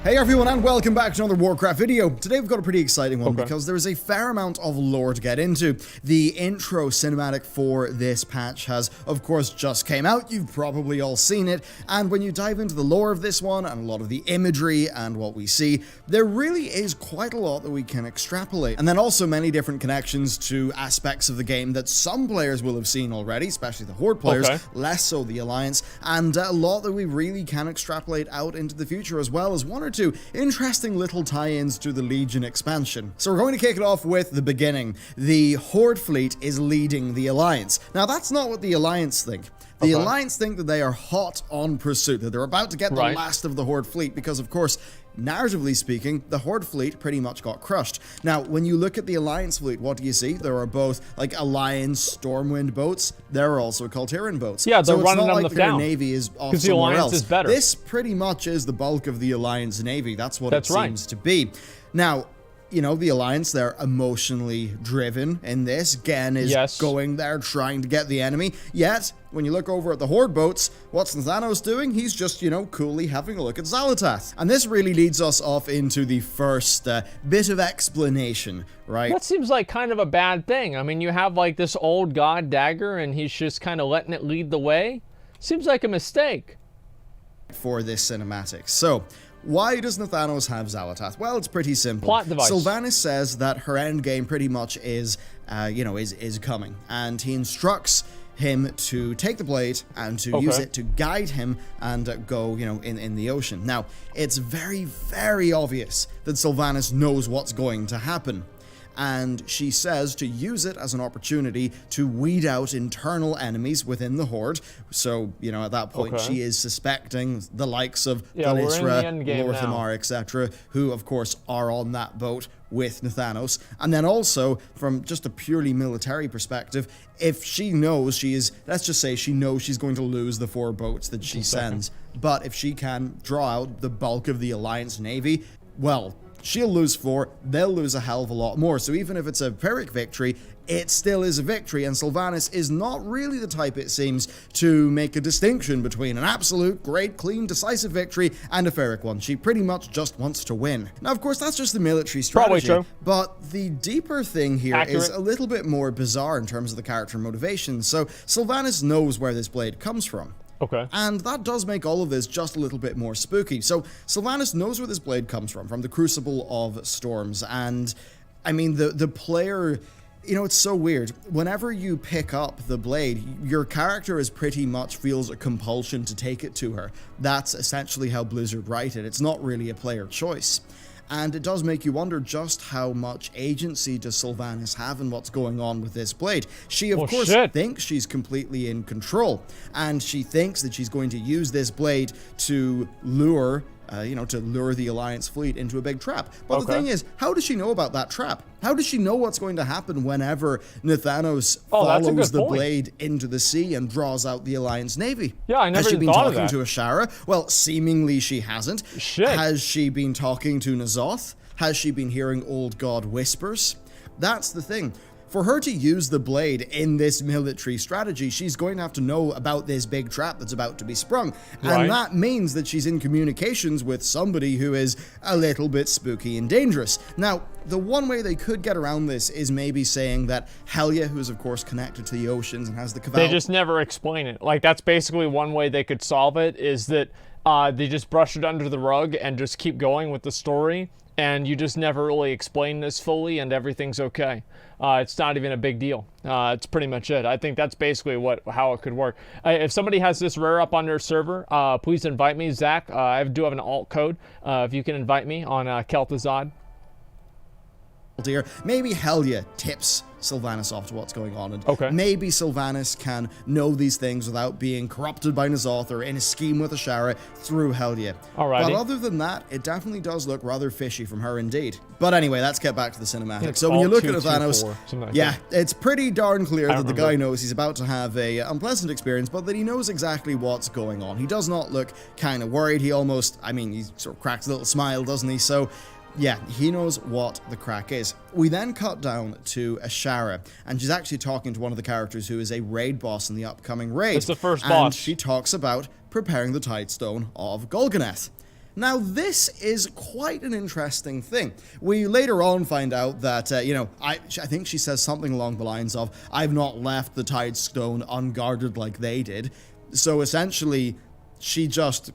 Hey everyone, and welcome back to another Warcraft video. Today we've got a pretty exciting one because there is a fair amount of lore to get into. The intro cinematic for this patch has, of course, just came out. You've probably all seen it. And when you dive into the lore of this one and a lot of the imagery and what we see, there really is quite a lot that we can extrapolate. And then also many different connections to aspects of the game that some players will have seen already, especially the Horde players, less so the Alliance, and a lot that we really can extrapolate out into the future, as well as one or two interesting little tie-ins to the Legion expansion. So we're going to kick it off with the beginning. The Horde fleet is leading the Alliance. Now that's not what the Alliance think. The Alliance think that they are hot on pursuit, that they're about to get the last of the Horde fleet, because of course, narratively speaking, the Horde fleet pretty much got crushed. Now, when you look at the Alliance fleet, what do you see? There are both, like, Alliance Stormwind boats. There are also Kaltirian boats. Yeah, they're so running it's not them like down. their navy is off because the somewhere Alliance else. is better. This pretty much is the bulk of the Alliance navy. That's what it seems to be. Now, you know, the Alliance, they're emotionally driven in this. Gen is going there trying to get the enemy. Yet, when you look over at the Horde boats, what's Thanos doing? He's just, you know, coolly having a look at Xal'atath. And this really leads us off into the first bit of explanation, right? That seems like kind of a bad thing. I mean, you have like this old god dagger and he's just kind of letting it lead the way. Seems like a mistake. For this cinematic. So, why does Thanos have Xal'atath? Well, it's pretty simple. Plot device. Sylvanas says that her end game pretty much is, is coming, and he instructs him to take the blade and to use it to guide him and go, you know, in the ocean. Now, it's very, very obvious that Sylvanas knows what's going to happen. And she says to use it as an opportunity to weed out internal enemies within the Horde. So, you know, at that point, she is suspecting the likes of Valisra, Lorthamar, etc., who, of course, are on that boat with Thanos. And then also, from just a purely military perspective, if she knows she is, let's just say she knows she's going to lose the 4 boats that she sends, but if she can draw out the bulk of the Alliance Navy, well, she'll lose 4, they'll lose a hell of a lot more. So even if it's a Pyrrhic victory, it still is a victory, and Sylvanas is not really the type, it seems, to make a distinction between an absolute, great, clean, decisive victory and a Pyrrhic one. She pretty much just wants to win. Now, of course, that's just the military strategy. Probably true. But the deeper thing here is a little bit more bizarre in terms of the character motivation. So Sylvanas knows where this blade comes from. And that does make all of this just a little bit more spooky. So Sylvanas knows where this blade comes from the Crucible of Storms. And, I mean, the player, you know, it's so weird. Whenever you pick up the blade, your character is pretty much feels a compulsion to take it to her. That's essentially how Blizzard write it. It's not really a player choice. And it does make you wonder just how much agency does Sylvanas have in what's going on with this blade. She, of course, thinks she's completely in control, and she thinks that she's going to use this blade to lure, to lure the Alliance fleet into a big trap. But the thing is, how does she know about that trap? How does she know what's going to happen whenever Thanos follows the blade into the sea and draws out the Alliance Navy? Yeah, I never Has she been thought of talking to Azshara? Well, seemingly she hasn't. Has she been talking to N'Zoth? Has she been hearing old god whispers? That's the thing. For her to use the blade in this military strategy, she's going to have to know about this big trap that's about to be sprung. And that means that she's in communications with somebody who is a little bit spooky and dangerous. Now, the one way they could get around this is maybe saying that Helya, who is of course connected to the oceans and has the Cabal... They just never explain it. Like, that's basically one way they could solve it, is that they just brush it under the rug and just keep going with the story. And you just never really explain this fully, and everything's okay. It's not even a big deal. It's pretty much it. I think that's basically how it could work. If somebody has this rare up on their server, please invite me, Zach. I do have an alt code. If you can invite me on Kel'Thuzad. Maybe Helya tips Sylvanas off to what's going on, and maybe Sylvanas can know these things without being corrupted by N'Zoth or in a scheme with Azshara through Helya. But other than that, it definitely does look rather fishy from her indeed. But anyway, let's get back to the cinematic. So when you look at Thanos, it's pretty darn clear that the guy knows he's about to have a unpleasant experience, but that he knows exactly what's going on. He does not look kind of worried. He almost, I mean, he sort of cracks a little smile, doesn't he? So yeah, he knows what the crack is. We then cut down to Azshara, and she's actually talking to one of the characters who is a raid boss in the upcoming raid. It's the first and boss. She talks about preparing the Tidestone of Golganeth. Now, this is quite an interesting thing. We later on find out that, I think she says something along the lines of, I've not left the Tidestone unguarded like they did. So essentially, she just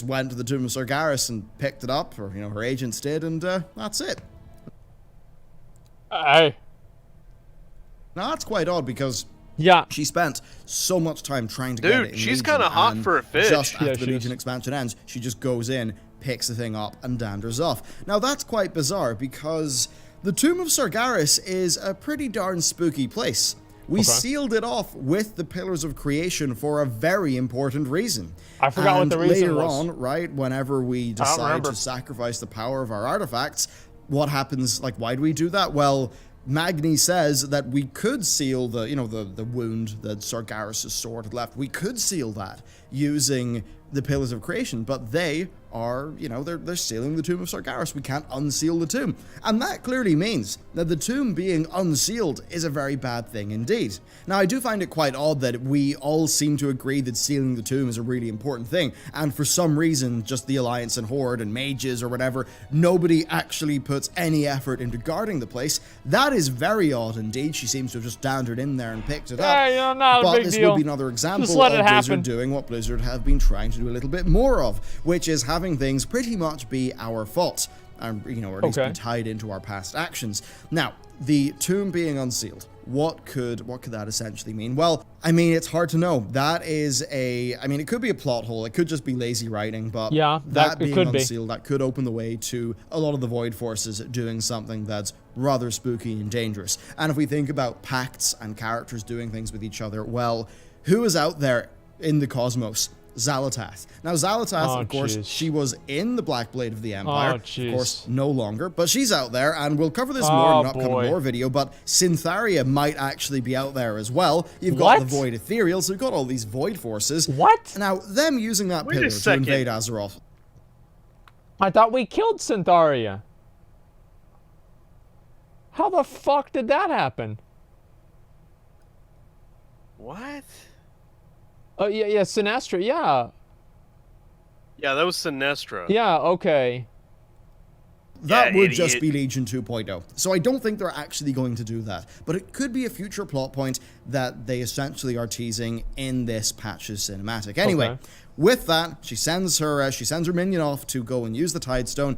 went to the Tomb of Sargeras and picked it up, or, her agents did, and that's it. Hey. Now, that's quite odd because yeah, she spent so much time trying to get it in she's kind of hot for a fish. Just after the Legion expansion ends, she just goes in, picks the thing up, and danders off. Now, that's quite bizarre because the Tomb of Sargeras is a pretty darn spooky place. We sealed it off with the Pillars of Creation for a very important reason. I forgot what the reason later was. on, right, whenever we decide to sacrifice the power of our artifacts, what happens, like, why do we do that? Well, Magni says that we could seal the wound that Sargeras' sword had left. We could seal that using the Pillars of Creation, but they are, they're sealing the Tomb of Sargeras. We can't unseal the tomb. And that clearly means that the tomb being unsealed is a very bad thing indeed. Now, I do find it quite odd that we all seem to agree that sealing the tomb is a really important thing, and for some reason, just the Alliance and Horde and mages or whatever, nobody actually puts any effort into guarding the place. That is very odd indeed. She seems to have just dandered in there and picked it up. Yeah, not a big deal. But this would be another example of Blizzard doing what Blizzard have been trying to do a little bit more of, which is having things pretty much be our fault, or at least be tied into our past actions. Now, the tomb being unsealed, what could that essentially mean? Well, I mean, it's hard to know. That is it could be a plot hole. It could just be lazy writing, but that being unsealed, that could open the way to a lot of the Void Forces doing something that's rather spooky and dangerous. And if we think about pacts and characters doing things with each other, well, who is out there in the cosmos? Xal'atath. Now, Xal'atath, of course, she was in the Black Blade of the Empire. Of course, no longer. But she's out there, and we'll cover this more in an upcoming lore video, but Syntharia might actually be out there as well. You've got the Void Ethereal, so you've got all these Void Forces. What? Now, them using that pillar to invade Azeroth. I thought we killed Syntharia. How the fuck did that happen? What? Oh, yeah, Sinestra, yeah. Yeah, that was Sinestra. Yeah, okay. That would just be Legion 2.0. So I don't think they're actually going to do that. But it could be a future plot point that they essentially are teasing in this patch's cinematic. Anyway, with that, she sends her minion off to go and use the Tidestone.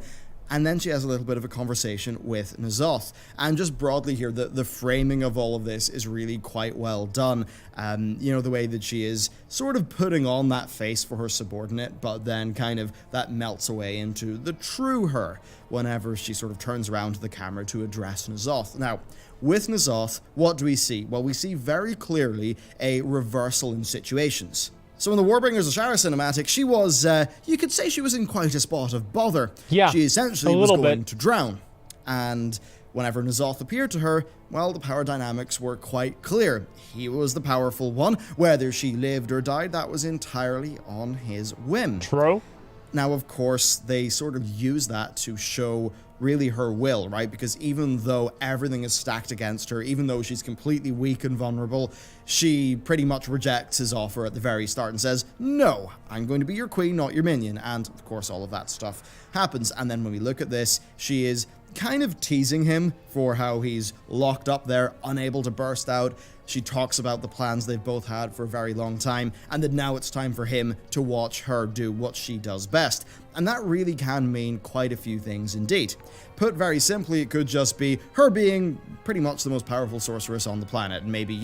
And then she has a little bit of a conversation with N'Zoth. And just broadly here, the framing of all of this is really quite well done. The way that she is sort of putting on that face for her subordinate, but then kind of that melts away into the true her whenever she sort of turns around to the camera to address N'Zoth. Now, with N'Zoth, what do we see? Well, we see very clearly a reversal in situations. So in the Warbringers Azshara cinematic, she was, you could say she was in quite a spot of bother. Yeah, she essentially was going to drown. And whenever N'Zoth appeared to her, well, the power dynamics were quite clear. He was the powerful one. Whether she lived or died, that was entirely on his whim. True. Now, of course, they sort of use that to show really her will, right? Because even though everything is stacked against her, even though she's completely weak and vulnerable, she pretty much rejects his offer at the very start and says, no, I'm going to be your queen, not your minion. And of course, all of that stuff happens. And then when we look at this, she is kind of teasing him for how he's locked up there, unable to burst out. She talks about the plans they've both had for a very long time, and that now it's time for him to watch her do what she does best. And that really can mean quite a few things indeed. Put very simply, it could just be her being pretty much the most powerful sorceress on the planet, and maybe,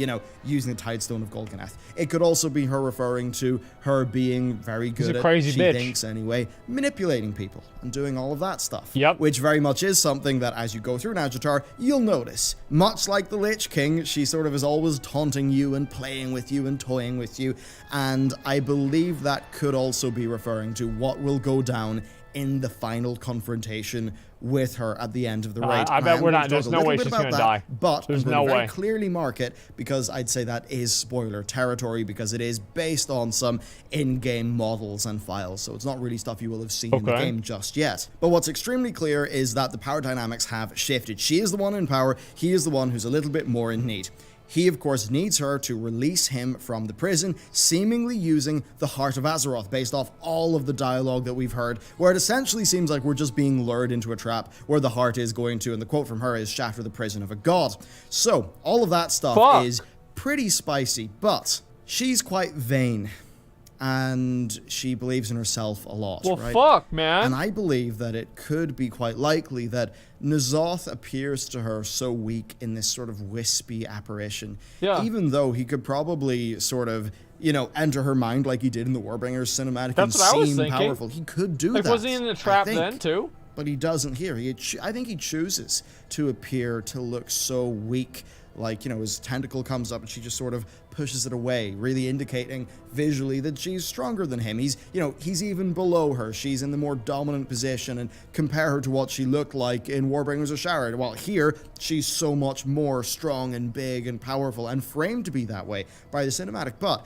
using the Tidestone of Golganath. It could also be her referring to her being very good at, she thinks anyway, manipulating people and doing all of that stuff. Yep. Which very much is something that as you go through Nazjatar, you'll notice. Much like the Lich King, she sort of is always taunting you and playing with you and toying with you, and I believe that could also be referring to what will go down in the final confrontation with her at the end of the raid. I bet we're not. There's no way she's going to die. But there's I'm no going to way. very clearly mark it because I'd say that is spoiler territory because it is based on some in-game models and files. So it's not really stuff you will have seen in the game just yet. But what's extremely clear is that the power dynamics have shifted. She is the one in power. He is the one who's a little bit more in need. He, of course, needs her to release him from the prison, seemingly using the Heart of Azeroth, based off all of the dialogue that we've heard, where it essentially seems like we're just being lured into a trap where the heart is going to, and the quote from her is, shatter the prison of a god. So, all of that stuff is pretty spicy, but she's quite vain. And she believes in herself a lot, well, right? Fuck, man. And I believe that it could be quite likely that N'Zoth appears to her so weak in this sort of wispy apparition. Yeah. Even though he could probably sort of, you know, enter her mind like he did in the Warbringers cinematic. That's and what I was seem thinking. Powerful. He could do that. Was he in the trap then, too? But he doesn't here. I think he chooses to appear to look so weak. Like, you know, his tentacle comes up and she just sort of pushes it away, really indicating visually that she's stronger than him. He's even below her. She's in the more dominant position, and compare her to what she looked like in Warbringers Azshara. Well, here, she's so much more strong and big and powerful and framed to be that way by the cinematic. But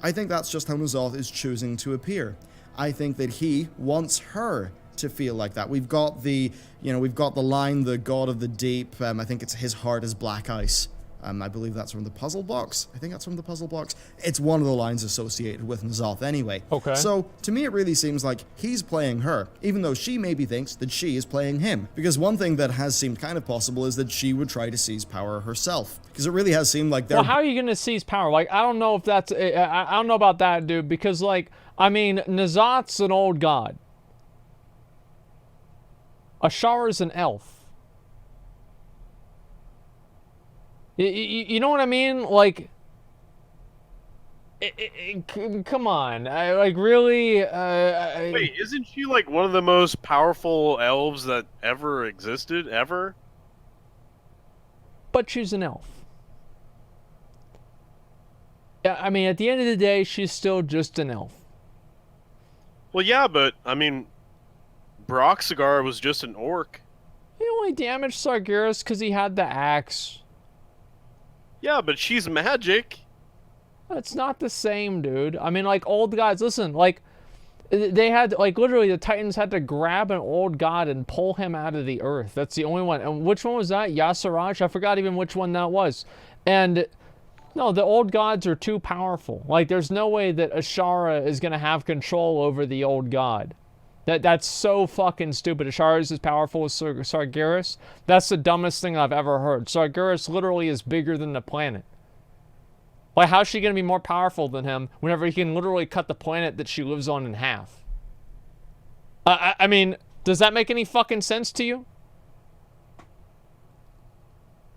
I think that's just how N'Zoth is choosing to appear. I think that he wants her to feel like that. We've got the line, the god of the deep. I think it's his heart is black ice. I believe that's from the puzzle box. I think that's from the puzzle box. It's one of the lines associated with N'Zoth anyway. Okay. So, to me, it really seems like he's playing her, even though she maybe thinks that she is playing him. Because one thing that has seemed kind of possible is that she would try to seize power herself. Because it really has seemed like they're... Well, how are you going to seize power? Like, I don't know if that's... I don't know about that, dude, because, like, I mean, N'Zoth's an old god. Azshara's an elf. You know what I mean? Like, come on. Like, really? Wait, isn't she like one of the most powerful elves that ever existed, ever? But she's an elf. Yeah, I mean, at the end of the day, she's still just an elf. Well, yeah, but, I mean, Broxigar was just an orc. He only damaged Sargeras because he had the axe. Yeah, but she's magic. It's not the same, dude. I mean, like, old gods, listen, like, they had, like, literally the Titans had to grab an old god and pull him out of the earth. That's the only one. And which one was that? Yasiraj? I forgot even which one that was. And, no, the old gods are too powerful. Like, there's no way that Azshara is going to have control over the old god. That's so fucking stupid. Azshara is as powerful as Sargeras. That's the dumbest thing I've ever heard. Sargeras literally is bigger than the planet. Like, how's she going to be more powerful than him whenever he can literally cut the planet that she lives on in half? I mean, does that make any fucking sense to you?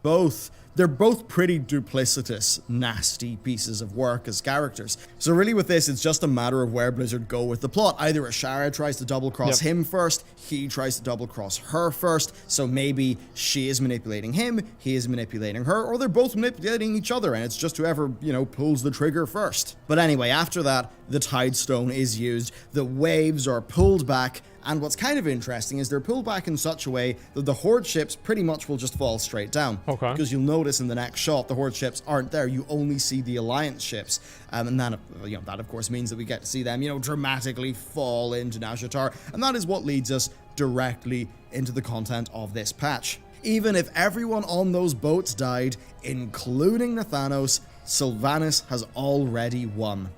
Both. They're both pretty duplicitous, nasty pieces of work as characters. So really with this, it's just a matter of where Blizzard go with the plot. Either Azshara tries to double-cross him first, he tries to double-cross her first, so maybe she is manipulating him, he is manipulating her, or they're both manipulating each other, and it's just whoever, you know, pulls the trigger first. But anyway, after that, the Tidestone is used, the waves are pulled back, and what's kind of interesting is they're pulled back in such a way that the Horde ships pretty much will just fall straight down. Okay. Because you'll notice in the next shot, the Horde ships aren't there. You only see the Alliance ships. And that, you know, that of course means that we get to see them, you know, dramatically fall into Nazjatar. And that is what leads us directly into the content of this patch. Even if everyone on those boats died, including Nathanos, Sylvanas has already won.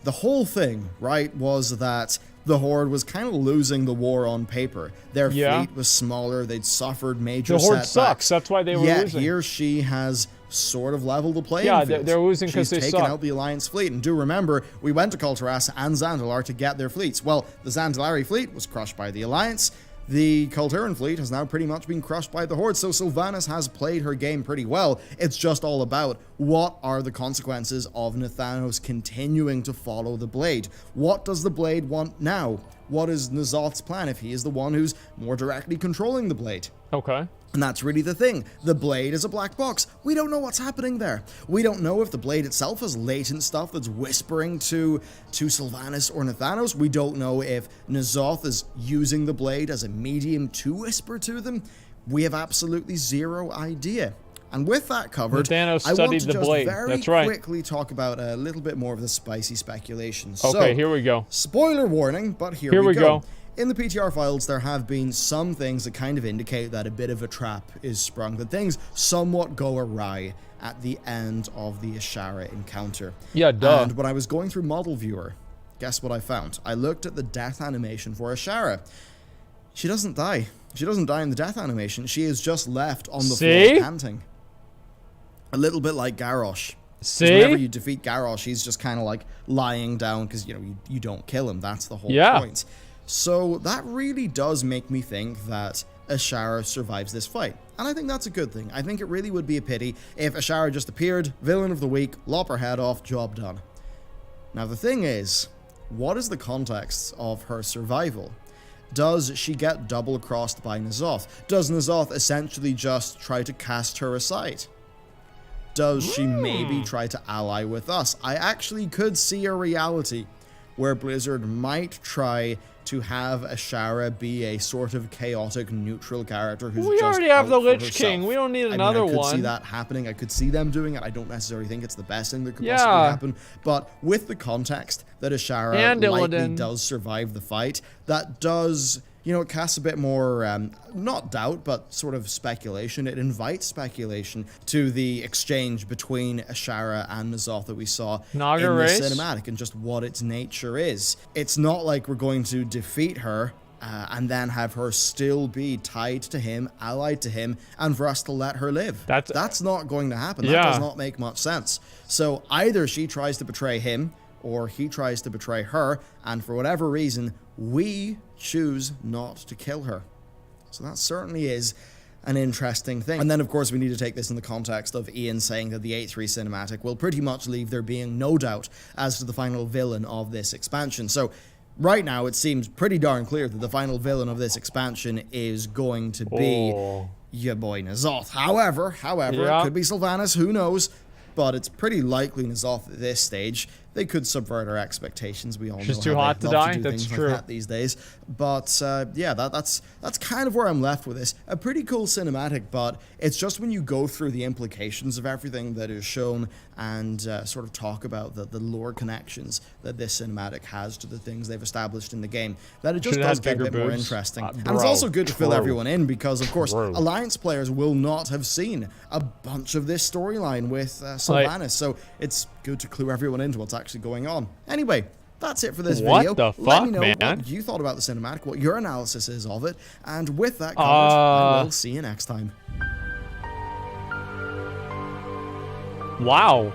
The whole thing, right, was that the Horde was kind of losing the war on paper. Their fleet was smaller, they'd suffered major setbacks. The Horde sucks, that's why they were losing. Yet here she has sort of leveled the playing field. Yeah, they're losing because they suck. She's taken out the Alliance fleet, and do remember, we went to Kulturas and Zandalar to get their fleets. Well, the Zandalari fleet was crushed by the Alliance. The Kulturan fleet has now pretty much been crushed by the Horde, so Sylvanas has played her game pretty well. It's just all about what are the consequences of Nathanos continuing to follow the Blade. What does the Blade want now? What is N'Zoth's plan if he is the one who's more directly controlling the Blade? Okay. And that's really the thing. The Blade is a black box. We don't know what's happening there. We don't know if the Blade itself has latent stuff that's whispering to Sylvanas or Nathanos. We don't know if N'Zoth is using the Blade as a medium to whisper to them. We have absolutely zero idea. And with that covered, Nathanos I want to the just Blade. very That's right. quickly talk about a little bit more of the spicy speculation. Okay, So, here we go. Spoiler warning, but here we we go. in the PTR files, there have been some things that kind of indicate that a bit of a trap is sprung, that things somewhat go awry at the end of the Azshara encounter. Yeah, duh. And when I was going through Model Viewer, guess what I found? I looked at the death animation for Azshara. She doesn't die. She doesn't die in the death animation. She is just left on the floor panting. A little bit like Garrosh. See? Whenever you defeat Garrosh, he's just kind of like lying down because, you know, you don't kill him. That's the whole point. So that really does make me think that Azshara survives this fight. And I think that's a good thing. I think it really would be a pity if Azshara just appeared, villain of the week, lop her head off, job done. Now the thing is, what is the context of her survival? Does she get double-crossed by N'Zoth? Does N'Zoth essentially just try to cast her aside? Does she maybe try to ally with us? I actually could see a reality where Blizzard might try to have Azshara be a sort of chaotic neutral character who's we just already have the out for Lich herself. King. We don't need another I could one. see that happening. I could see them doing it. I don't necessarily think it's the best thing that could possibly happen. But with the context that Azshara likely does survive the fight, that does, you know, it casts a bit more, not doubt, but sort of speculation. It invites speculation to the exchange between Azshara and N'Zoth that we saw in the cinematic and just what its nature is. It's not like we're going to defeat her and then have her still be tied to him, allied to him, and for us to let her live. That's not going to happen. That does not make much sense. So either she tries to betray him, or he tries to betray her, and for whatever reason, we choose not to kill her. So that certainly is an interesting thing. And then, of course, we need to take this in the context of Ian saying that the 8.3 cinematic will pretty much leave there being no doubt as to the final villain of this expansion. So right now, it seems pretty darn clear that the final villain of this expansion is going to be your boy N'Zoth. However, it could be Sylvanas, who knows? But it's pretty likely N'Zoth at this stage. They could subvert our expectations. We all know she's how too hot to die. That's true. like that these days. But yeah, that's kind of where I'm left with this. A pretty cool cinematic, but it's just when you go through the implications of everything that is shown and sort of talk about the lore connections that this cinematic has to the things they've established in the game, that it just does get a bit more interesting. And it's also good to fill everyone in because, of course, Alliance players will not have seen a bunch of this storyline with Sylvanas, so it's good to clue everyone into what's actually going on. Anyway, that's it for this video. What the fuck, Let me know man? what you thought about the cinematic, what your analysis is of it, and with that covered, I will see you next time. Wow.